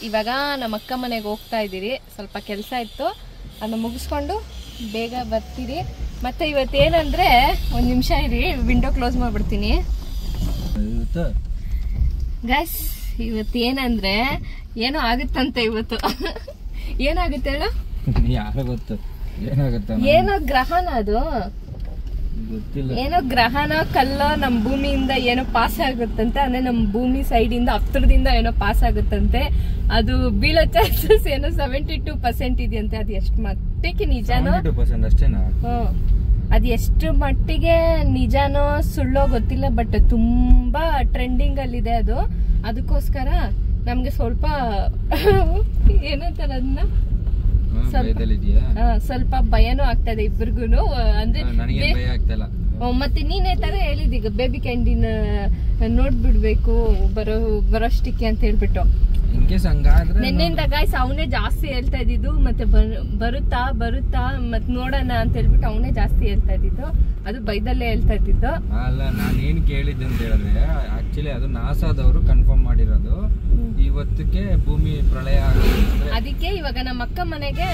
ಇವಾಗ ನಮ್ಮ ಅಕ್ಕ ಮನೆಗೆ ಹೋಗ್ತಾ ಇದ್ದೀರಿ. ಸ್ವಲ್ಪ ಕೆಲಸ ಇತ್ತು, ಅದನ್ನ ಮುಗಿಸ್ಕೊಂಡು ಬೇಗ ಬರ್ತೀರಿ. ಮತ್ತೆ ಇವತ್ತೇನಂದ್ರೆ ಒಂದು ನಿಮಿಷ ಇರಿ, ವಿಂಡೋ ಕ್ಲೋಸ್ ಮಾಡ್ಬಿಡ್ತೀನಿ ಗೈಸ್. ಇವತ್ತೇನಂದ್ರೆ ಏನೋ ಆಗುತ್ತಂತೆ ಇವತ್ತು. ಏನಾಗುತ್ತೆ ಹೇಳು? ಯಾರು ಗೊತ್ತು ಏನಾಗುತ್ತೆ? ಏನೋ ಗ್ರಹಣ, ಅದು ಏನೋ ಗ್ರಹಣ ಕಲ್ಲೋ ನಮ್ಮ ಭೂಮಿಯಿಂದ ಏನೋ ಪಾಸ್ ಆಗುತ್ತಂತೆ. ಅಂದ್ರೆ ನಮ್ಮ ಭೂಮಿ ಸೈಡ್ ಇಂದ ಹತ್ತಿರದಿಂದ ಏನೋ ಪಾಸ್ ಆಗುತ್ತಂತೆ. ಅದು ಬೀಳೋ ಚಾನ್ಸಸ್ ಏನೋ 72% ಇದೆಯಂತೆ. ಅದು ಎಷ್ಟು ಮಟ್ಟಿಗೆ ನಿಜಾನೋ ಅಷ್ಟೇನಾ? ಅದು ಎಷ್ಟು ಮಟ್ಟಿಗೆ ನಿಜಾನೋ ಸುಳ್ಳೋ ಗೊತ್ತಿಲ್ಲ, ಬಟ್ ತುಂಬಾ ಟ್ರೆಂಡಿಂಗ್ ಅಲ್ಲಿದೆ ಅದು. ಅದಕ್ಕೋಸ್ಕರ ನಮ್ಗೆ ಸ್ವಲ್ಪ ಏನಂತಾರ ಅದನ್ನ, ಸ್ವಲ್ಪ ಭಯನೂ ಆಗ್ತದೆ ಇಬ್ಬರಿಗೂನು. ಅಂದ್ರೆ ಮತ್ತೆ ನೀನೇ ತರ ಹೇಳಿದೀಗ ಬೇಬಿ ಕ್ಯಾಂಡೀನ್ ನೋಡ್ಬಿಡ್ಬೇಕು ಬರೋಷ್ಟಕ್ಕೆ ಅಂತ ಹೇಳ್ಬಿಟ್ಟು. ನಿನ್ನೆಯಿಂದ ಗಾಯ್ಸ್ ಅವನೇ ಜಾಸ್ತಿ ಹೇಳ್ತಾ ಇದ್ದಿದ್ದು. ಮತ್ತೆ ಬರುತ್ತಾ ಮತ್ ನೋಡೋಣ ಅಂತ ಹೇಳ್ಬಿಟ್ಟು ಅವನೇ ಜಾಸ್ತಿ ಹೇಳ್ತಾ ಇದ್ದಿದ್ದು. ಅದು ಬೈದಲ್ಲೇ ಹೇಳ್ತಾ ಇದ್ದಿದ್ದು. ಅಲ್ಲ, ನಾನು ಏನ್ ಕೇಳಿದ್ದೆ ಅಂತ ಹೇಳಿದ್ರೆ, ಆಕ್ಚುಲಿ ಅದು ನಾಸಾದವರು ಕನ್ಫರ್ಮ್ ಮಾಡಿರೋದು ಇವತ್ತಿಗೆ ಭೂಮಿ ಪ್ರಳಯ ಆಗುತ್ತೆ. ಅದಕ್ಕೆ ಇವಾಗ ನಮ್ಮ ಅಕ್ಕ ಮನೆಗೆ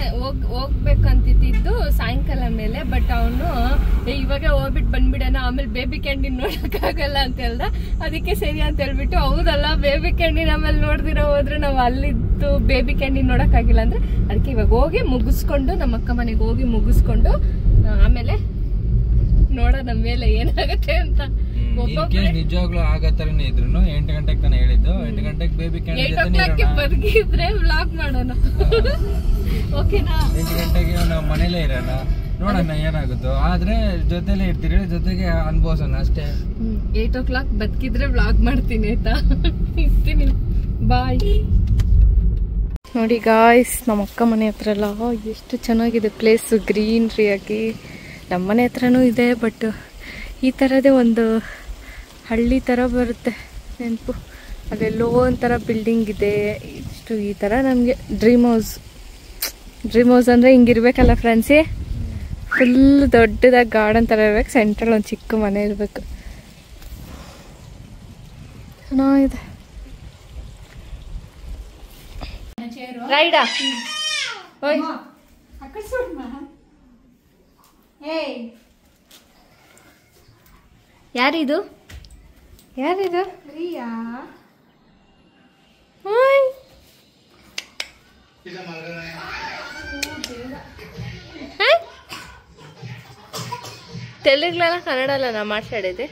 ಹೋಗ್ಬೇಕಂತಿದ್ದು ಸಾಯಂಕಾಲ ಮೇಲೆ. ಬಟ್ ಅವನು ಇವಾಗ ಹೋಗ್ಬಿಟ್ಟು ಬಂದ್ಬಿಡೋಣ, ಆಮೇಲೆ ಬೇಬಿ ಕ್ಯಾಂಡೀನ್ ನೋಡಕ್ ಆಗಲ್ಲ ಅಂತ ಹೇಳ್ದ. ಅದಕ್ಕೆ ಸರಿ ಅಂತ ಹೇಳ್ಬಿಟ್ಟು, ಹೌದಲ್ಲ ಬೇಬಿ ಕ್ಯಾಂಡೀನ್ ಆಮೇಲೆ ನೋಡ್ದಿರೋ ಹೋದ್ರೆ ನಾವು ಅಲ್ಲಿದ್ದು ಬೇಬಿ ಕ್ಯಾಂಡೀನ್ ನೋಡಕ್ ಆಗಿಲ್ಲ ಅಂದ್ರೆ, ಅದಕ್ಕೆ ಇವಾಗ ಹೋಗಿ ಮುಗಿಸ್ಕೊಂಡು ನಮ್ಮ ಅಕ್ಕ ಮನೆಗೆ ಹೋಗಿ ಮುಗಿಸ್ಕೊಂಡು ಆಮೇಲೆ ನೋಡೋಣ ಮೇಲೆ ಏನಾಗುತ್ತೆ ಅಂತ. ನಿಜವಾಗ್ಲೂ ಆಗತ್ತರನೇ ಇದ್ರು 8 ಗಂಟೆಗೆ ತಾನೆ ಹೇಳಿದ್ದು. 8 ಗಂಟೆಗೆ ಬೇಬಿ ಕ್ಯಾಂಡೀನ್ ಬರ್ಗಿದ್ರೆ ವ್ಲಾಗ್ ಮಾಡೋಣ, ಓಕೆನಾ? 8 ಗಂಟೆಗೆ ನಾವು ಮನೇಲೇ ಇರೋಣ, ನೋಡೋಣ ಏನಾಗುತ್ತೋ. ಆದ್ರೆ ಜೊತೆಲೇ ಇರ್ತೀರಿ, ಜೊತೆಗೆ ಅನ್ಭವಿಸೋಣ ಅಷ್ಟೇ. 8 o'clock ಬದುಕಿದ್ರೆ ವ್ಲಾಗ್ ಮಾಡ್ತೀನಿ ಆಯ್ತಾ? ಇರ್ತೀನಿ, ಬಾಯ್. ನೋಡಿ ಗಾಯ್ಸ್, ನಮ್ಮ ಅಕ್ಕ ಮನೆ ಹತ್ರ ಎಲ್ಲ ಎಷ್ಟು ಚೆನ್ನಾಗಿದೆ ಪ್ಲೇಸ್, ಗ್ರೀನ್ರಿ ಆಗಿ. ನಮ್ಮ ಮನೆ ಹತ್ರನೂ ಇದೆ, ಬಟ್ ಈ ಥರದೇ ಒಂದು ಹಳ್ಳಿ ಥರ ಬರುತ್ತೆ ನೆನಪು. ಅಲ್ಲೆಲ್ಲೋ ಒಂಥರ ಬಿಲ್ಡಿಂಗ್ ಇದೆ ಇಷ್ಟು. ಈ ಥರ ನಮಗೆ ಡ್ರೀಮ್ ಹೌಸ್ ಅಂದರೆ ಹಿಂಗಿರ್ಬೇಕಲ್ಲ ಫ್ರೆಂಡ್ಸೇ. ಫುಲ್ ದೊಡ್ಡದಾಗಿ ಗಾರ್ಡನ್ ಥರ ಇರ್ಬೇಕು, ಸೆಂಟ್ರಲ್ಲಿ ಒಂದು ಚಿಕ್ಕ ಮನೆ ಇರಬೇಕು. ಚೆನ್ನಾಗಿದೆ. ರೈಡಾ ಓಯ್ ಯಾರಿದು? ರಿಯಾ. తెలుగులో కన్నడలో నా మాట్లాడేది.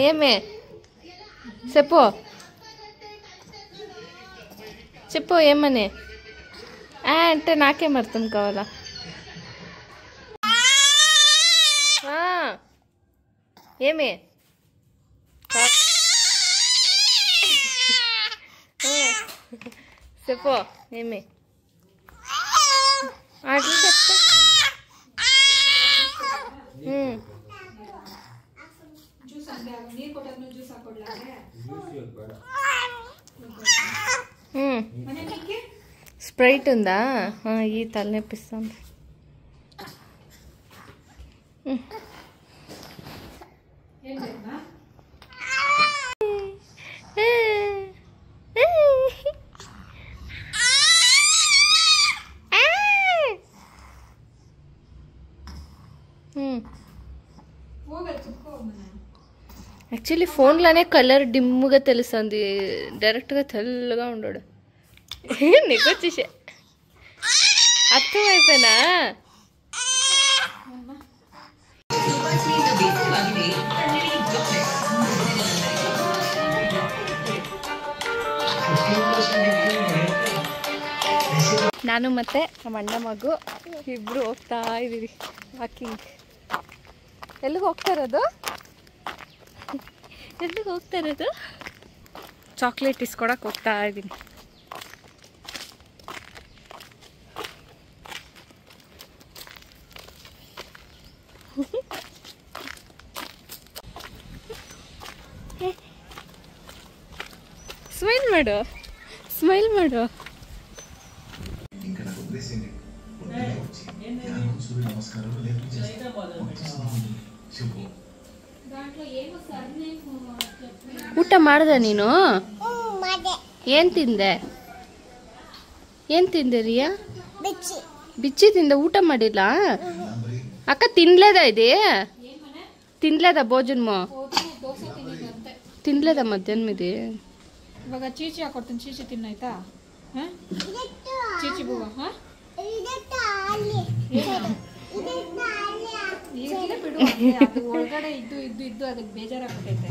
ఏమే చెప్పు ఏమని అంటే నాకేం అర్థం కావాలా? ఏమే చెప్పు ఏమే అట్లా చెప్తా. స్ప్రైట్ ఉందా? ఈ తలనొప్పిస్తుంది. యాక్చువల్లీ ఫోన్లోనే కలర్ డిమ్గా తెలుస్తుంది, డైరెక్ట్గా తెల్లగా ఉండడు. నీకు వచ్చేసే అర్థమైపోయినా? ನಾನು ಮತ್ತೆ ನಮ್ಮ ಅಣ್ಣ ಮಗು ಇಬ್ರು ಹೋಗ್ತಾ ಇದ್ದೀವಿ ವಾಕಿಂಗ್. ಎಲ್ಲಿಗೆ ಹೋಗ್ತಾ ಇರೋದು? ಚಾಕ್ಲೇಟ್ ಇಸ್ಕೊಡಕ್ಕೆ ಹೋಗ್ತಾ ಇದ್ದೀನಿ. ಸ್ಮೈಲ್ ಮಾಡು. ಊಟ ಮಾಡ್ದೆ ನೀನು? ಏನ್ ತಿಂದೆ? ಏನ್ ತಿಂದೆ ರಿಯಾ? ಬಿಚ್ಚಿ ತಿಂದೆ, ಊಟ ಮಾಡಿಲ್ಲ? ಅಕ್ಕ ತಿನ್ಲೇದ ಇದೆ? ತಿನ್ಲೇದ ಭೋಜನ್ಮ? ತಿನ್ಲೇದ ಮಧ್ಯಾಹ್ನ ಇದೆ? ಇವಾಗ ಚೀಚಿ ಹಾಕೊಡ್ತೀನಿ, ಚೀಚಿ ತಿನ್ನಾಯ್ತಾ? ಚೀಚಿ ಬೂವ ಬಿಡು, ಅದು ಒಳಗಡೆ ಇದ್ದು ಇದ್ದು ಇದ್ದು ಅದಕ್ಕೆ ಬೇಜಾರಾಗ್ತೈತೆ.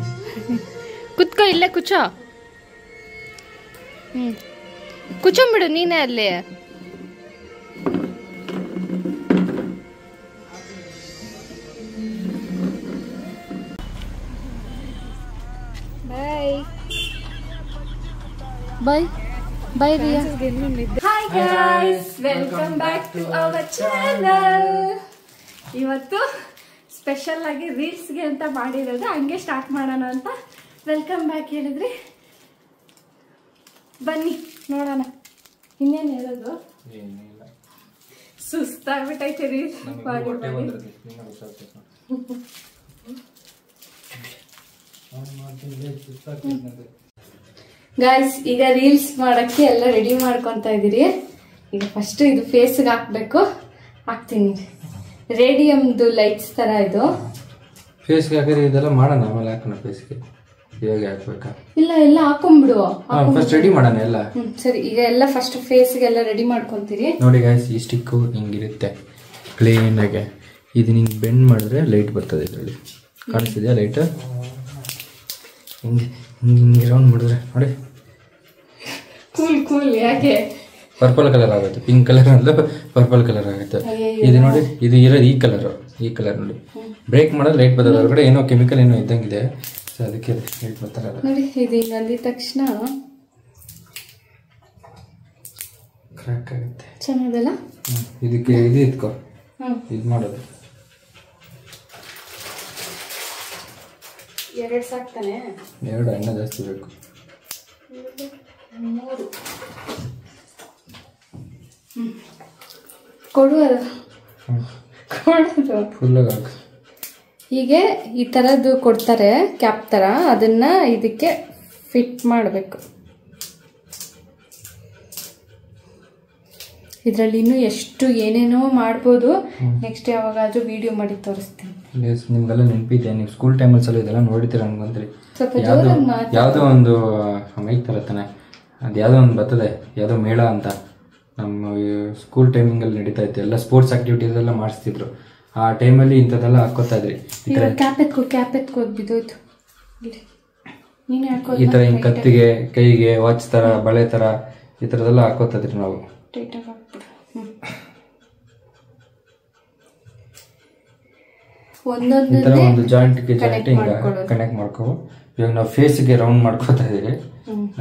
ಕುತ್ಕೋ, ಇಲ್ಲೇ ಕುಚೋ. ಕುಚಂಬಿಡು ನೀನೇ ಅಲ್ಲಿ. Bye bye Riya. Hi guys, welcome back to our channel. ಇವತ್ತು ಸ್ಪೆಷಲ್ ಆಗಿ ರೀಲ್ಸ್ಗೆ ಅಂತ ಮಾಡಿರೋದು, ಹಂಗೆ ಸ್ಟಾರ್ಟ್ ಮಾಡೋಣ ಅಂತ. ವೆಲ್ಕಮ್ ಬ್ಯಾಕ್ ಹೇಳಿದ್ರಿ, ಬನ್ನಿ ನೋಡೋಣ. ಇನ್ನೇನು ಹೇಳೋದು, ಸುಸ್ತಾಗ್ಬಿಟ್ಟೈತೆ ರೀಲ್ಸ್ ಮಾಡಿ ಮಾಡಿ. ಗಾಯ್ಸ್, ಈಗ ರೀಲ್ಸ್ ಮಾಡಕ್ಕೆ ಎಲ್ಲ ರೆಡಿ ಮಾಡ್ಕೊಂತ ಇದೀರಿ. ಈಗ ಫಸ್ಟ್ ಇದು ಫೇಸ್ಗೆ ಹಾಕ್ಬೇಕು, ಹಾಕ್ತೀನಿ. ರೇಡಿಯಮ್ದು ಲೈಟ್ಸ್ ತರ ಇದು. ಫೇಸ್ಗೆ ಹಾಕಿದ್ರೆ ಇದೆಲ್ಲ ಮಾಡೋಣ, ಆಮೇಲೆ ಹಾಕೋಣ ಫೇಸ್ಗೆ. ಇವಾಗ ಹಾಕ್ಬೇಕಾ? ಇಲ್ಲ, ಎಲ್ಲ ಹಾಕೊಂಡ್ಬಿಡು. ಫಸ್ಟ್ ರೆಡಿ ಮಾಡೋಣ ಎಲ್ಲ. ಸರಿ, ಈಗ ಎಲ್ಲ ಫಸ್ಟ್ ಫೇಸ್ಗೆಲ್ಲ ರೆಡಿ ಮಾಡ್ಕೊಂತೀರಿ. ನೋಡಿ ಗಾಯ್ಸ್, ಈ ಸ್ಟಿಕ್ಕು ಹಿಂಗಿರುತ್ತೆ ಪ್ಲೇನ್ ಆಗಿ. ಇದು ಹಿಂಗೆ ಬೆಂಡ್ ಮಾಡಿದ್ರೆ ಲೈಟ್ ಬರ್ತದೆ ಇದರಲ್ಲಿ. ಕಾಣಿಸ್ತಿದೆಯಾ ಲೈಟ್? ಹಿಂಗೆ ಹಿಂಗೆ ಹಿಂಗೆ ರೌಂಡ್ ಮಾಡಿದ್ರೆ ನೋಡಿ, ಕೂಲ್ ಕೂಲ್. ಯಾಕೆ? ಪರ್ಪಲ್ ಕಲರ್ ಆಗುತ್ತೆ, ಪಿಂಕ್ ಕಲರ್ ಅಲ್ಲ ಪರ್ಪಲ್ ಕಲರ್ ಆಗುತ್ತೆ. ಇದು ನೋಡಿ, ಇದು ಇರೋದು ಈ ಕಲರ್ ನೋಡಿ. ಬ್ರೇಕ್ ಮಾಡೋದು ಲೈಟ್ ಬರ್ತದೆ, ಹೊರಗಡೆ ಏನೋ ಕೆಮಿಕಲ್ ಏನೋ ಇದ್ದಂಗಿದೆ, ಸೊ ಅದಕ್ಕೆ ಲೈಟ್ ಬರ್ತಾರಲ್ಲ ನೋಡಿ. ಇದು ಹಿಂಗೆ ಅಂದಿದ ತಕ್ಷಣ ಕ್ರ್ಯಾಕ್ ಆಗುತ್ತೆ. ಚೆನ್ನಾಗಲ್ಲ? ಇದಕ್ಕೆ ಇದು ಇಟ್ಕೋ, ಇದು ಮಾಡೋದು. 2 ಸಾಕ್ತಾನೆ? 2 ಎಣ್ಣೆ ಜಾಸ್ತಿ ಬೇಕು. 3 ಕೊಡುವುದು, ಕೊಡೋದು ಫುಲ್ಲಾಗಿ ಹಾಕು. ಹೀಗೆ ಈ ಥರದ್ದು ಕೊಡ್ತಾರೆ, ಕ್ಯಾಪ್ ಥರ. ಅದನ್ನ ಇದಕ್ಕೆ ಫಿಟ್ ಮಾಡಬೇಕು. ಇದರಲ್ಲಿ ಇನ್ನೂ ಎಷ್ಟು ಏನೇನೋ ಮಾಡ್ಬೋದು. ನೆಕ್ಸ್ಟ್ ಯಾವಾಗಾದ್ರೂ ವಿಡಿಯೋ ಮಾಡಿ ತೋರಿಸ್ತೀನಿ. ನಿಮ್ಗೆಲ್ಲ ನೆನಪಿದೆ, ನೀವು ಸ್ಕೂಲ್ ಟೈಮಲ್ಲಿ ಸಲ ಇದೆಲ್ಲ ನೋಡಿತೀರ ಅನ್ಕೊಂತೀರಿ. ಸ್ವಲ್ಪ ಯಾವುದೋ ಒಂದು ಮೈಕ್ ತರತ್ತಾನೆ, ಅದು ಯಾವುದೋ ಒಂದು ಬರ್ತದೆ, ಯಾವುದೋ ಮೇಳ ಅಂತ. ನಮ್ಮ ಸ್ಕೂಲ್ ಟೈಮಿಂಗಲ್ಲಿ ನಡೀತಾ ಇತ್ತು, ಎಲ್ಲ ಸ್ಪೋರ್ಟ್ಸ್ ಆಕ್ಟಿವಿಟೀಸ್ ಎಲ್ಲ ಮಾಡಿಸ್ತಿದ್ರು. ಆ ಟೈಮಲ್ಲಿ ಇಂಥದ್ದೆಲ್ಲ ಹಾಕೋತಾ ಇದ್ರಿ. ಕ್ಯಾಪ್ ಎತ್ಕೋದು ಬಿದ್ದೋಯ್ತು. ಈ ಥರ ಹಿಂಗೆ ಕತ್ತಿಗೆ, ಕೈಗೆ, ವಾಚ್ ಥರ, ಬಳೆ ಥರ, ಈ ಥರದೆಲ್ಲ ಹಾಕೋತಾ ಇದ್ರಿ ನಾವು. ಈ ಥರ ಒಂದು ಜಾಯಿಂಟ್ಗೆ ಜಾಯಿಂಟ್ ಹಿಂಗೆ ಕನೆಕ್ಟ್ ಮಾಡ್ಕೋ. ಇವಾಗ ನಾವು ಫೇಸ್ಗೆ ರೌಂಡ್ ಮಾಡ್ಕೋತಾ ಇದೀವಿ,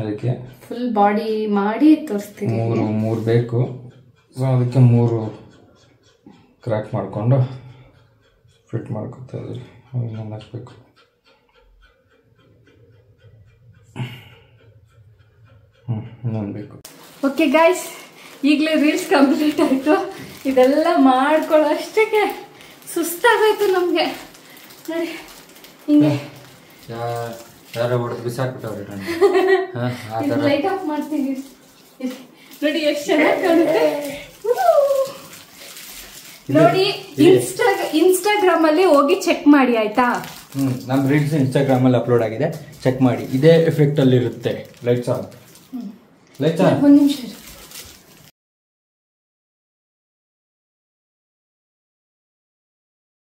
ಅದಕ್ಕೆ ಫುಲ್ ಬಾಡಿ ಮಾಡಿ ತೋರಿಸ್ತೀನಿ. 3 ಬೇಕು, ಸೊ ಅದಕ್ಕೆ 3 ಕ್ರ್ಯಾಕ್ ಮಾಡಿಕೊಂಡು ಫಿಟ್ ಮಾಡ್ಕೊತಾ ಇದ್ದೀವಿ. ಇನ್ನೊಂದು ಹಾಕ್ಬೇಕು. ಇನ್ನೊಂದು ಬೇಕು. ಓಕೆ ಗಾಯ್ಸ್, ಈಗಲೇ ರೀಲ್ಸ್ ಕಂಪ್ಲೀಟ್ ಆಯಿತು. ಇದೆಲ್ಲ ಮಾಡ್ಕೊಳ್ಳೋ ಅಷ್ಟಕ್ಕೆ ಸುಸ್ತಾಗೋಯ್ತು ನಮಗೆ. ನೋಡಿ ಹಿಂಗೆ ಯಾರೋ ಹೊಡೆದು ಬಿಸಾಕ್ಬಿಟ್ಟವ್ರಿ. ಲೈಟ್ ಆಫ್ ಮಾಡ್ತೀನಿ ನೋಡಿ, ಎಷ್ಟು ಚೆನ್ನಾಗಿ ಕಾಣುತ್ತೆ ನೋಡಿ. ಇನ್ಸ್ಟಾಗ್ರಾಮ್ ಅಲ್ಲಿ ಹೋಗಿ ಚೆಕ್ ಮಾಡಿ ಆಯ್ತಾ? ನಮ್ಮ ರೀಲ್ಸ್ ಇನ್ಸ್ಟಾಗ್ರಾಮ್ ಅಲ್ಲಿ ಅಪ್ಲೋಡ್ ಆಗಿದೆ, ಚೆಕ್ ಮಾಡಿ. ಇದೇ ಎಫೆಕ್ಟ್ ಅಲ್ಲಿ ಇರುತ್ತೆ. Lights on, lights on. ಒಂದು ನಿಮಿಷ